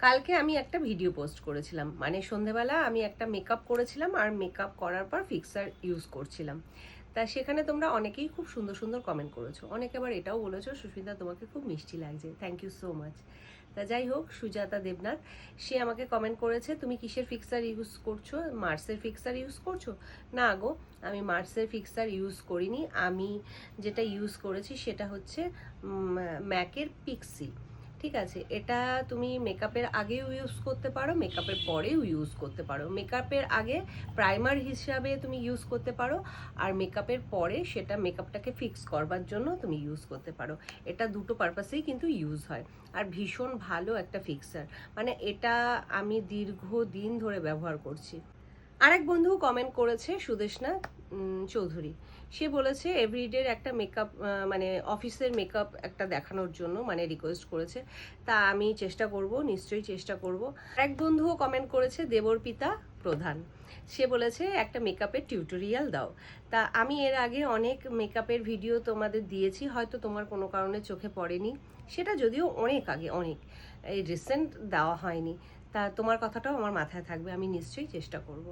কালকে আমি একটা ভিডিও পোস্ট করেছিলাম, মানে সন্ধেবেলা আমি একটা মেকআপ করেছিলাম আর মেকআপ করার পর ফিক্সার ইউজ করছিলাম। তা সেখানে তোমরা অনেকেই খুব সুন্দর সুন্দর কমেন্ট করেছো, অনেকে আবার এটাও বলেছো সুস্মিতা তোমাকে খুব মিষ্টি লাগছে, থ্যাংক ইউ সো মাচ। তা যাই হোক, সুজাতা দেবনাথ সে আমাকে কমেন্ট করেছে তুমি কিসের ফিক্সার ইউজ করছো, মার্সের ফিক্সার ইউজ করছো? না গো, আমি মার্সের ফিক্সার ইউজ করিনি। আমি যেটা ইউজ করেছি সেটা হচ্ছে ম্যাকের পিক্সি। ঠিক আছে, এটা তুমি মেকআপের আগেও ইউজ করতে পারো, মেকআপের পরেও ইউজ করতে পারো। মেকআপের আগে প্রাইমার হিসাবে তুমি ইউজ করতে পারো, আর মেকআপের পরে সেটা মেকআপটাকে ফিক্স করবার জন্য তুমি ইউজ করতে পারো। এটা দুটো পারপাসেই কিন্তু ইউজ হয়, আর ভীষণ ভালো একটা ফিক্সার। মানে এটা আমি দীর্ঘদিন ধরে ব্যবহার করছি। আরেক বন্ধু কমেন্ট করেছে, সুদেশনা চৌধুরী, সে বলেছে এভরিডের একটা মেকআপ, মানে অফিসের মেকআপ একটা দেখানোর জন্য মানে রিকোয়েস্ট করেছে। তা আমি চেষ্টা করব, নিশ্চয়ই চেষ্টা করব। আরেক বন্ধুও কমেন্ট করেছে, দেবরপিতা প্রধান, সে বলেছে একটা মেকআপের টিউটোরিয়াল দাও। তা আমি এর আগে অনেক মেকআপের ভিডিও তোমাদের দিয়েছি, হয়তো তোমার কোনো কারণে চোখে পড়েনি, সেটা যদিও অনেক আগে, অনেক এই রিসেন্ট দেওয়া হয়নি। তা তোমার কথাটাও আমার মাথায় থাকবে, আমি নিশ্চয়ই চেষ্টা করব।